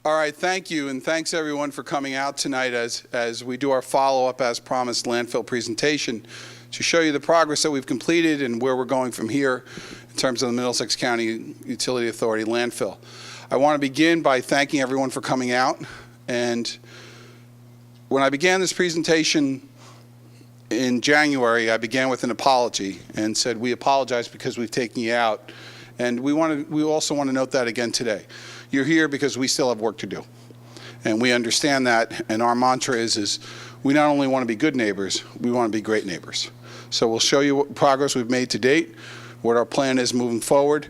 All right, thank you, and thanks everyone for coming out tonight as we do our follow-up, as promised, landfill presentation to show you the progress that we've completed and where we're going from here in terms of the Middlesex County Utility Authority landfill. I want to begin by thanking everyone for coming out. And when I began this presentation in January, I began with an apology and said, we apologize because we've taken you out. And we also want to note that again today. You're here because we still have work to do. And we understand that, and our mantra is we not only want to be good neighbors, we want to be great neighbors. So we'll show you what progress we've made to date, what our plan is moving forward,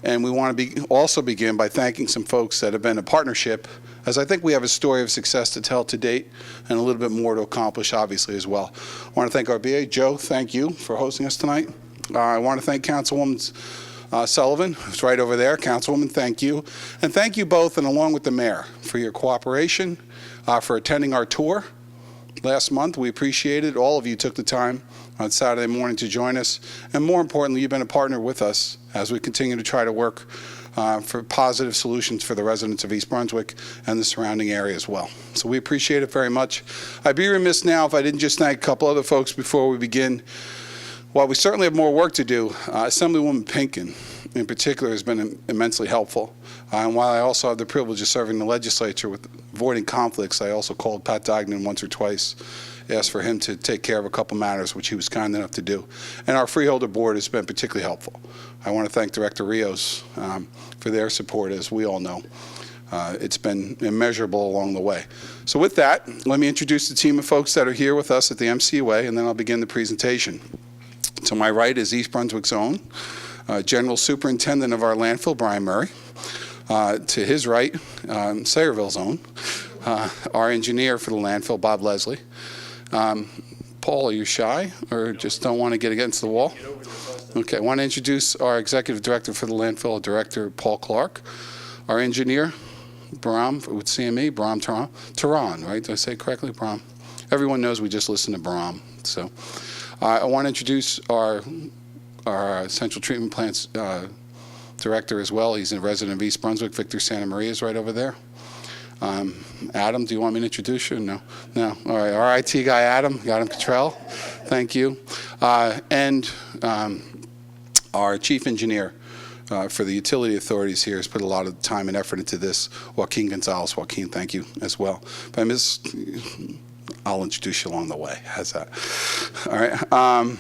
and we want to also begin by thanking some folks that have been a partnership, as I think we have a story of success to tell to date and a little bit more to accomplish, obviously, as well. I want to thank our BA. Joe, thank you for hosting us tonight. I want to thank Councilwoman Sullivan, who's right over there. Councilwoman, thank you. And thank you both, and along with the mayor, for your cooperation, for attending our tour last month. We appreciate it. All of you took the time on Saturday morning to join us. And more importantly, you've been a partner with us as we continue to try to work for positive solutions for the residents of East Brunswick and the surrounding area as well. So we appreciate it very much. I'd be remiss now if I didn't just thank a couple other folks before we begin. While we certainly have more work to do, Assemblywoman Pinkin in particular has been immensely helpful. And while I also have the privilege of serving the legislature with avoiding conflicts, I also called Pat Dagnan once or twice, asked for him to take care of a couple matters, which he was kind enough to do. And our freeholder board has been particularly helpful. I want to thank Director Rios for their support, as we all know. It's been immeasurable along the way. So with that, let me introduce the team of folks that are here with us at the MCUA, and then I'll begin the presentation. To my right is East Brunswick's own General Superintendent of our landfill, Brian Murray. To his right, Sayreville's own, our engineer for the landfill, Bob Leslie. Paul, are you shy or just don't want to get against the wall? Okay, I want to introduce our Executive Director for the landfill, Director Paul Clark. Our engineer, Bram, with CME, Bram Tehran, right? Did I say it correctly? Bram. Everyone knows we just listen to Bram. So I want to introduce our Central Treatment Plants Director as well. He's a resident of East Brunswick. Victor Santa Maria is right over there. Adam, do you want me to introduce you? No. No. All right. Our IT guy, Adam Cottrell. Thank you. And our Chief Engineer for the Utility Authorities here has put a lot of time and effort into this, Joaquin Gonzalez. Joaquin, thank you as well. If I miss, I'll introduce you along the way. How's that? All right.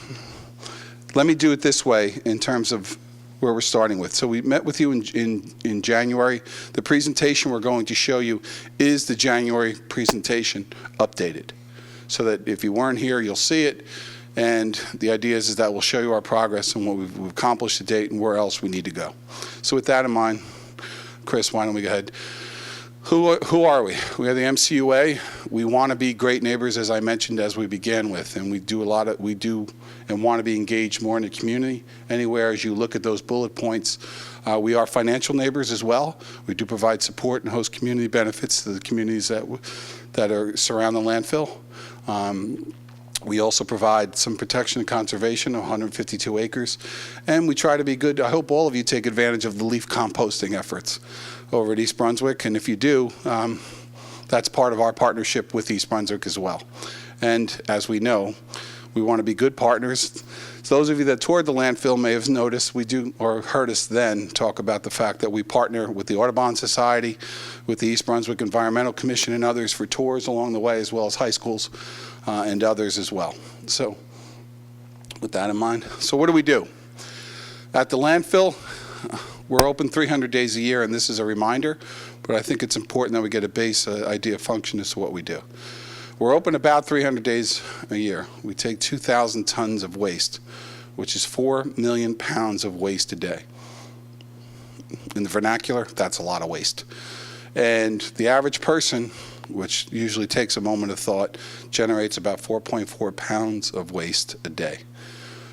Let me do it this way in terms of where we're starting with. So we met with you in January. The presentation we're going to show you is the January presentation updated, so that if you weren't here, you'll see it. And the idea is that we'll show you our progress and what we've accomplished to date and where else we need to go. So with that in mind, Chris, why don't we go ahead? Who are we? We are the MCUA. We want to be great neighbors, as I mentioned, as we began with, and we do and want to be engaged more in the community. Anywhere as you look at those bullet points, we are financial neighbors as well. We do provide support and host community benefits to the communities that are surround the landfill. We also provide some protection and conservation of 152 acres, and we try to be good. I hope all of you take advantage of the leaf composting efforts over at East Brunswick, and if you do, that's part of our partnership with East Brunswick as well. And as we know, we want to be good partners. So those of you that toured the landfill may have noticed we do, or heard us then talk about the fact that we partner with the Audubon Society, with the East Brunswick Environmental Commission and others for tours along the way, as well as high schools and others as well. So with that in mind, so what do we do? At the landfill, we're open 300 days a year, and this is a reminder, but I think it's important that we get a base idea of function as to what we do. We're open about 300 days a year. We take 2,000 tons of waste, which is 4 million pounds of waste a day. In the vernacular, that's a lot of waste. And the average person, which usually takes a moment of thought, generates about 4.4 pounds of waste a day.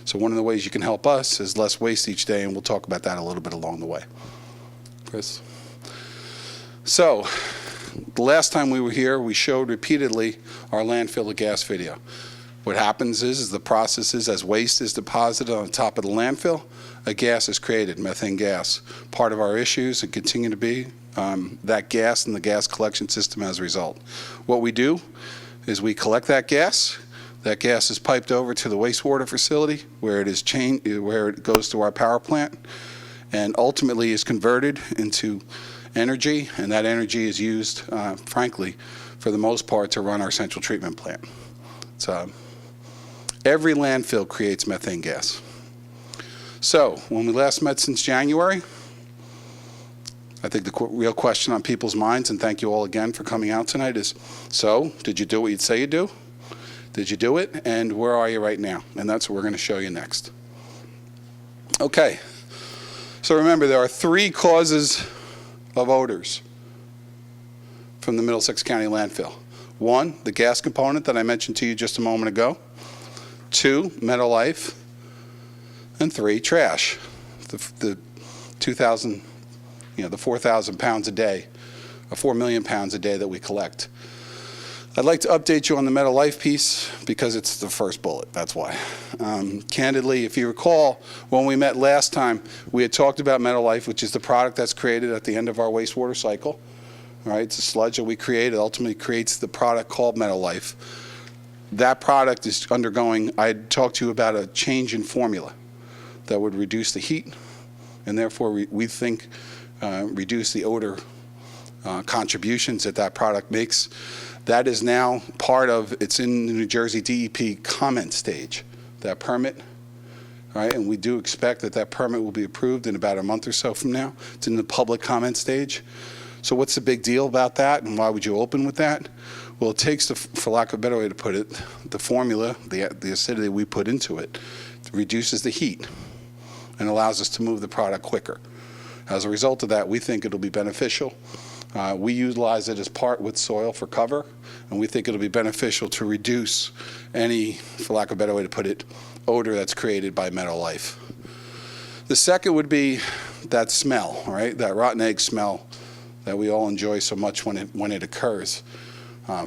So one of the ways you can help us is less waste each day, and we'll talk about that a little bit along the way. Chris? So the last time we were here, we showed repeatedly our landfill gas video. What happens is the process is as waste is deposited on top of the landfill, a gas is created, methane gas. Part of our issues and continue to be that gas and the gas collection system as a result. What we do is we collect that gas. That gas is piped over to the wastewater facility where it is where it goes to our power plant and ultimately is converted into energy, and that energy is used, frankly, for the most part, to run our central treatment plant. So every landfill creates methane gas. So when we last met since January, I think the real question on people's minds, and thank you all again for coming out tonight, is, so did you do what you'd say you'd do? Did you do it? And where are you right now? And that's what we're going to show you next. Okay. So remember, there are 3 causes of odors from the Middlesex County landfill. 1, the gas component that I mentioned to you just a moment ago. 2, metal life. And 3, trash. The 2,000, the 4,000 pounds a day, or 4 million pounds a day that we collect. I'd like to update you on the metal life piece because it's the first bullet, that's why. Candidly, if you recall, when we met last time, we had talked about metal life, which is the product that's created at the end of our wastewater cycle. Right? It's a sludge that we create. It ultimately creates the product called metal life. That product is undergoing, I talked to you about a change in formula that would reduce the heat and therefore we think reduce the odor contributions that product makes. That is now part of, it's in the New Jersey DEP comment stage, that permit, right? And we do expect that permit will be approved in about a month or so from now. It's in the public comment stage. So what's the big deal about that, and why would you open with that? Well, it takes, for lack of a better way to put it, the formula, the acidity we put into it, reduces the heat and allows us to move the product quicker. As a result of that, we think it'll be beneficial. We utilize it as part with soil for cover, and we think it'll be beneficial to reduce any, for lack of a better way to put it, odor that's created by metal life. The second would be that smell, right? That rotten egg smell that we all enjoy so much when it occurs.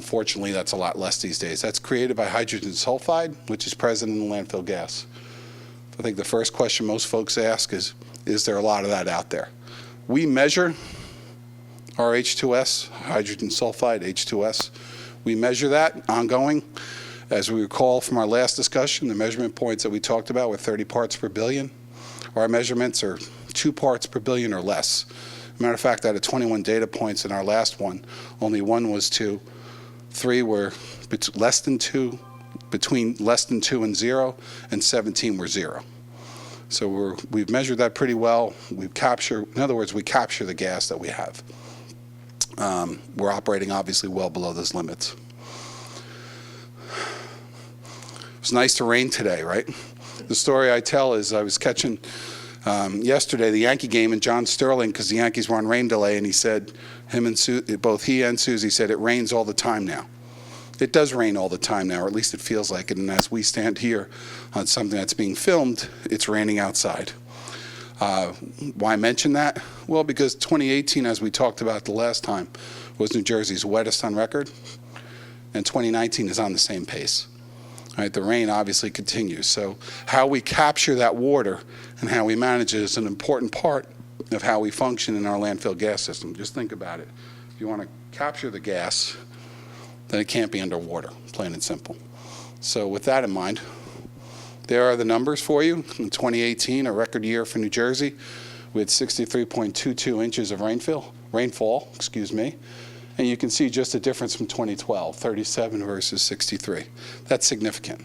Fortunately, that's a lot less these days. That's created by hydrogen sulfide, which is present in the landfill gas. I think the first question most folks ask is there a lot of that out there? We measure our H2S, hydrogen sulfide, H2S. We measure that ongoing. As we recall from our last discussion, the measurement points that we talked about were 30 parts per billion. Our measurements are 2 parts per billion or less. Matter of fact, out of 21 data points in our last one, only 1 was 2. 3 were less than 2, between less than 2 and 0, and 17 were 0. So we've measured that pretty well. In other words, we capture the gas that we have. We're operating obviously well below those limits. It was nice to rain today, right? The story I tell is I was catching yesterday the Yankee game, and John Sterling, because the Yankees were on rain delay, and he said, both he and Susie said, it rains all the time now. It does rain all the time now, or at least it feels like it, and as we stand here on something that's being filmed, it's raining outside. Why mention that? Well, because 2018, as we talked about the last time, was New Jersey's wettest on record, and 2019 is on the same pace. Right, the rain obviously continues. So how we capture that water and how we manage it is an important part of how we function in our landfill gas system. Just think about it. If you want to capture the gas, then it can't be underwater, plain and simple. So with that in mind, there are the numbers for you. In 2018, a record year for New Jersey, we had 63.22 inches of rainfall, and you can see just a difference from 2012, 37 versus 63. That's significant.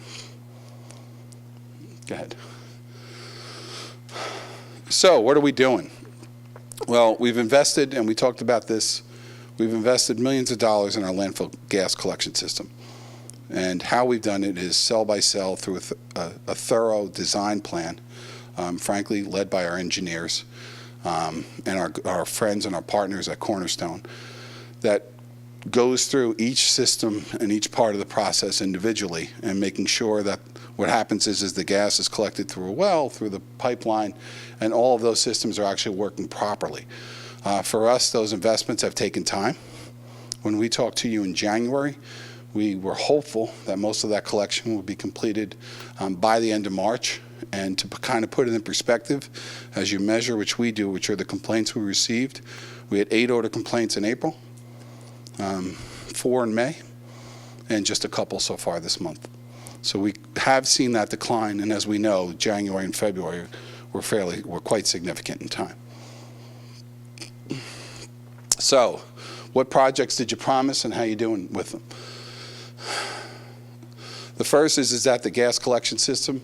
Go ahead. So what are we doing? Well, we've invested, and we talked about this, we've invested millions of dollars in our landfill gas collection system. And how we've done it is cell by cell through a thorough design plan, frankly, led by our engineers and our friends and our partners at Cornerstone, that goes through each system and each part of the process individually, and making sure that what happens is the gas is collected through a well, through the pipeline, and all of those systems are actually working properly. For us, those investments have taken time. When we talked to you in January, We were hopeful that most of that collection would be completed by the end of March. And to kind of put it in perspective, as you measure, which we do, which are the complaints we received, we had 8 order complaints in April, 4 in May, and just a couple so far this month. So we have seen that decline, and as we know, January and February were quite significant in time. So, what projects did you promise, and how are you doing with them? The first is that the gas collection system,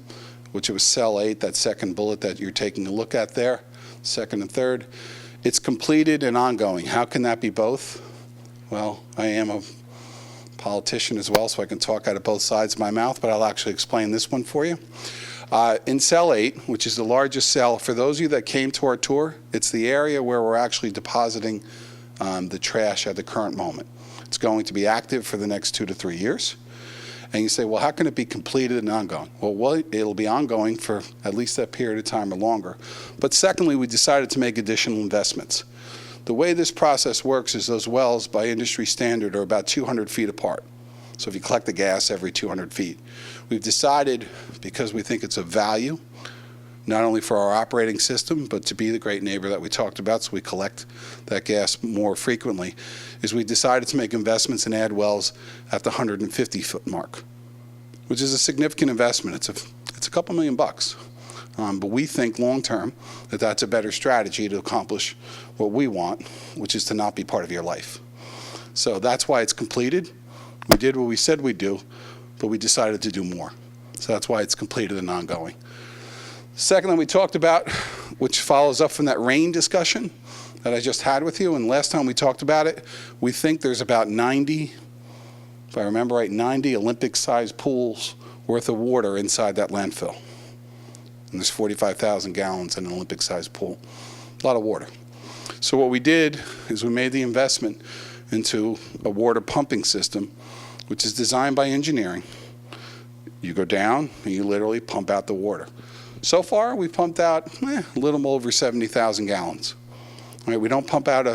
which it was cell 8, that second bullet that you're taking a look at there, second and third. It's completed and ongoing. How can that be both? Well, I am a politician as well, so I can talk out of both sides of my mouth, but I'll actually explain this one for you. In cell 8, which is the largest cell, for those of you that came to our tour, it's the area where we're actually depositing the trash at the current moment. It's going to be active for the next 2 to 3 years. And you say, well, how can it be completed and ongoing? Well, it'll be ongoing for at least that period of time or longer. But secondly, we decided to make additional investments. The way this process works is those wells, by industry standard, are about 200 feet apart. So if you collect the gas every 200 feet. We've decided, because we think it's of value, not only for our operating system, but to be the great neighbor that we talked about, so we collect that gas more frequently, is we decided to make investments and add wells at the 150-foot mark, which is a significant investment. It's a couple $1 million. But we think long-term that that's a better strategy to accomplish what we want, which is to not be part of your life. So that's why it's completed. We did what we said we'd do, but we decided to do more. So that's why it's completed and ongoing. Second that we talked about, which follows up from that rain discussion that I just had with you, and last time we talked about it, we think there's about 90, if I remember right, 90 Olympic-sized pools worth of water inside that landfill. And there's 45,000 gallons in an Olympic-sized pool. A lot of water. So what we did is we made the investment into a water pumping system, which is designed by engineering. You go down and you literally pump out the water. So far, we've pumped out a little over 70,000 gallons. All right, we don't pump out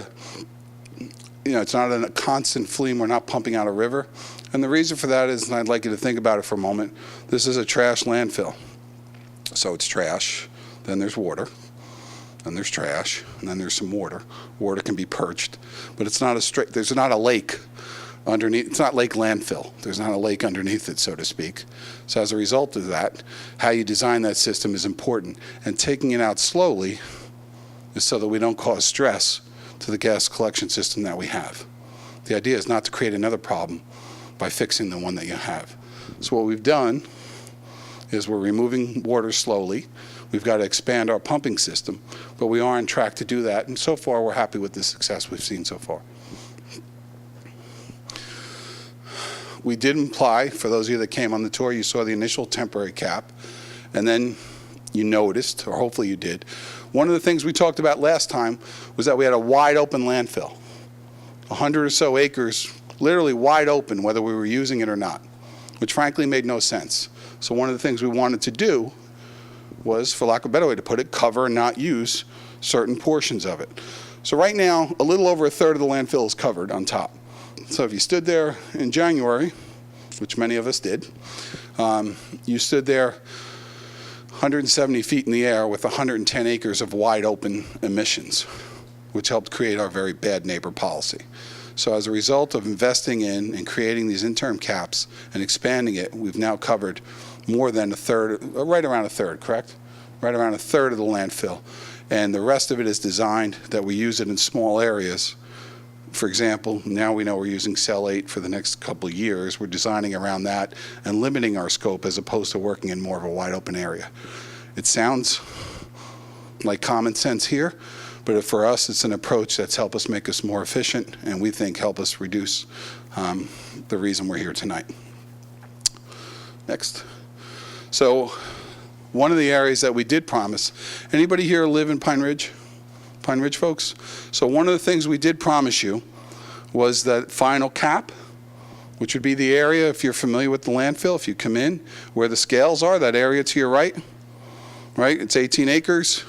it's not a constant fleam. We're not pumping out a river. And the reason for that is, and I'd like you to think about it for a moment, this is a trash landfill. So it's trash, then there's water, then there's trash, and then there's some water. Water can be purged, but it's not there's not a lake underneath. It's not lake landfill. There's not a lake underneath it, so to speak. So as a result of that, how you design that system is important. And taking it out slowly is so that we don't cause stress to the gas collection system that we have. The idea is not to create another problem by fixing the one that you have. So what we've done is we're removing water slowly. We've got to expand our pumping system, but we are on track to do that. And so far, we're happy with the success we've seen so far. We did imply, for those of you that came on the tour, you saw the initial temporary cap, and then you noticed, or hopefully you did, one of the things we talked about last time was that we had a wide open landfill, 100 or so acres, literally wide open, whether we were using it or not, which frankly made no sense. So one of the things we wanted to do was, for lack of a better way to put it, cover and not use certain portions of it. So right now, a little over a third of the landfill is covered on top. So if you stood there in January, which many of us did, you stood there 170 feet in the air with 110 acres of wide open emissions, which helped create our very bad neighbor policy. So as a result of investing in and creating these interim caps and expanding it, we've now covered more than a third, right around a third, correct? Right around a third of the landfill. And the rest of it is designed that we use it in small areas. For example, now we know we're using cell 8 for the next couple of years. We're designing around that and limiting our scope as opposed to working in more of a wide open area. It sounds like common sense here, but for us, it's an approach that's helped us make us more efficient and we think help us reduce the reason we're here tonight. Next. So one of the areas that we did promise, anybody here live in Pine Ridge? Pine Ridge folks? So one of the things we did promise you was that final cap, which would be the area, if you're familiar with the landfill, if you come in, where the scales are, that area to your right, it's 18 acres.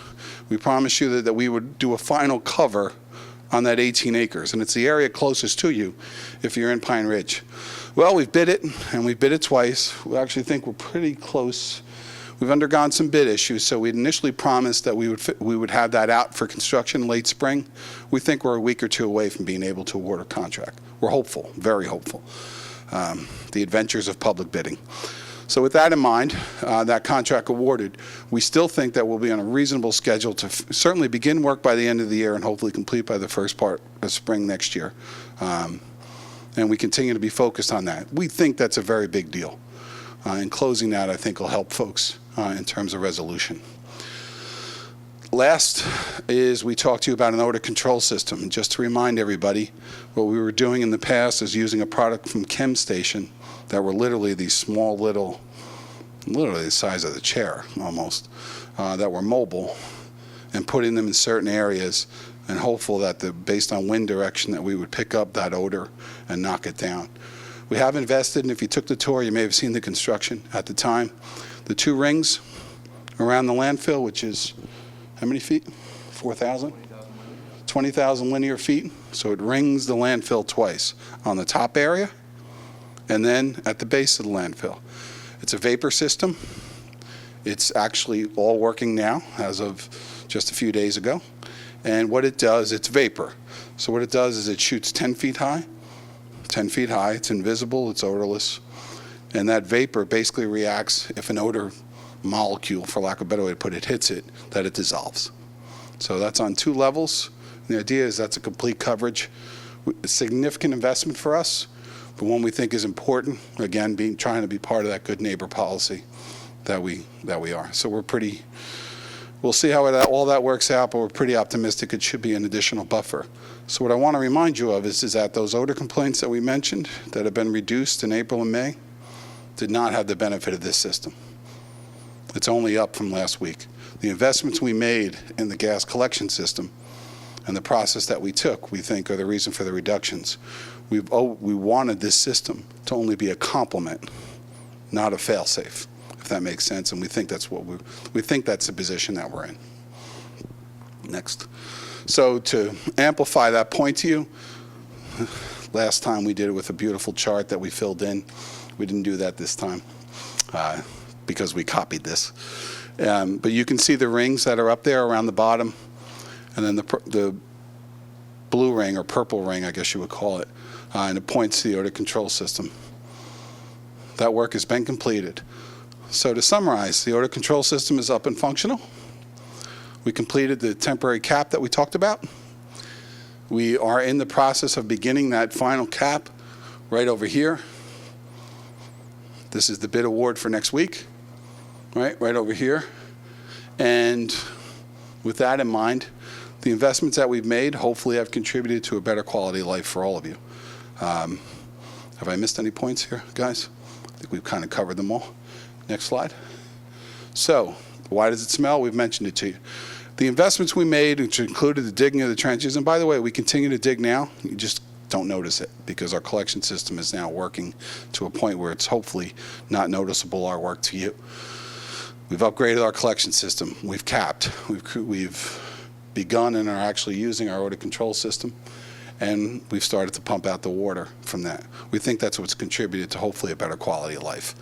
We promised you that we would do a final cover on that 18 acres, and it's the area closest to you if you're in Pine Ridge. Well, we've bid it, and we've bid it twice. We actually think we're pretty close. We've undergone some bid issues, so we initially promised that we would have that out for construction late spring. We think we're a week or two away from being able to award a contract. We're hopeful, very hopeful. The adventures of public bidding. So with that in mind, that contract awarded, we still think that we'll be on a reasonable schedule to certainly begin work by the end of the year and hopefully complete by the first part of spring next year. And we continue to be focused on that. We think that's a very big deal. And closing that, I think, will help folks in terms of resolution. Last is we talked to you about an odor control system. Just to remind everybody, what we were doing in the past is using a product from Chem Station that were literally these small little, literally the size of the chair almost, that were mobile, and putting them in certain areas and hopeful that based on wind direction that we would pick up that odor and knock it down. We have invested, and if you took the tour, you may have seen the construction at the time. The 2 rings around the landfill, which is how many feet? 4,000? 20,000 linear feet. So it rings the landfill twice, on the top area and then at the base of the landfill. It's a vapor system. It's actually all working now as of just a few days ago. And what it does, it's vapor. So what it does is it shoots 10 feet high. 10 feet high, it's invisible, it's odorless. And that vapor basically reacts if an odor molecule, for lack of a better way to put it, hits it, that it dissolves. So that's on 2 levels. The idea is that's a complete coverage. A significant investment for us, but one we think is important, again, trying to be part of that good neighbor policy that we are. So we'll see how all that works out, but we're pretty optimistic it should be an additional buffer. So what I want to remind you of is that those odor complaints that we mentioned that have been reduced in April and May did not have the benefit of this system. It's only up from last week. The investments we made in the gas collection system and the process that we took, we think, are the reason for the reductions. We wanted this system to only be a complement, not a fail-safe, if that makes sense. And we think that's we think that's the position that we're in. Next. So to amplify that point to you, last time we did it with a beautiful chart that we filled in. We didn't do that this time because we copied this. But you can see the rings that are up there around the bottom, and then the blue ring, or purple ring, I guess you would call it, and it points to the odor control system. That work has been completed. So to summarize, the odor control system is up and functional. We completed the temporary cap that we talked about. We are in the process of beginning that final cap right over here. This is the bid award for next week, right over here. And with that in mind, the investments that we've made hopefully have contributed to a better quality of life for all of you. Have I missed any points here, guys? I think we've kind of covered them all. Next slide. So, why does it smell? We've mentioned it to you. The investments we made, which included the digging of the trenches, and by the way, we continue to dig now. You just don't notice it because our collection system is now working to a point where it's hopefully not noticeable, our work to you. We've upgraded our collection system. We've capped. We've begun and are actually using our odor control system, and we've started to pump out the water from that. We think that's what's contributed to hopefully a better quality of life.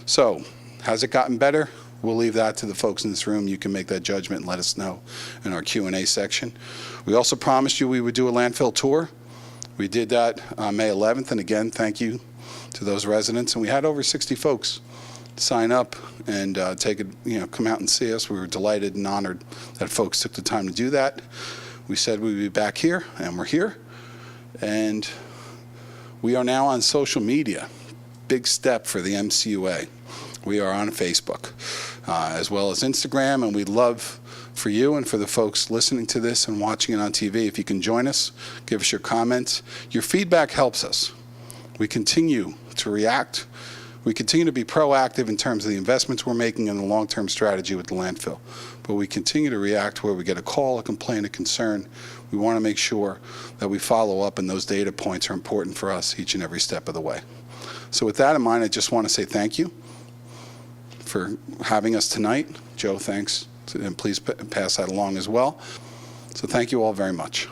So, has it gotten better? We'll leave that to the folks in this room. You can make that judgment and let us know in our Q&A section. We also promised you we would do a landfill tour. We did that on May 11th, and again, thank you to those residents. And we had over 60 folks sign up and come out and see us. We were delighted and honored that folks took the time to do that. We said we'd be back here, and we're here. And we are now on social media. Big step for the MCUA. We are on Facebook, as well as Instagram, and we'd love for you and for the folks listening to this and watching it on TV, if you can join us, give us your comments. Your feedback helps us. We continue to react. We continue to be proactive in terms of the investments we're making and the long-term strategy with the landfill. But we continue to react where we get a call, a complaint, a concern. We want to make sure that we follow up, and those data points are important for us each and every step of the way. So with that in mind, I just want to say thank you for having us tonight. Joe, thanks, and please pass that along as well. So thank you all very much.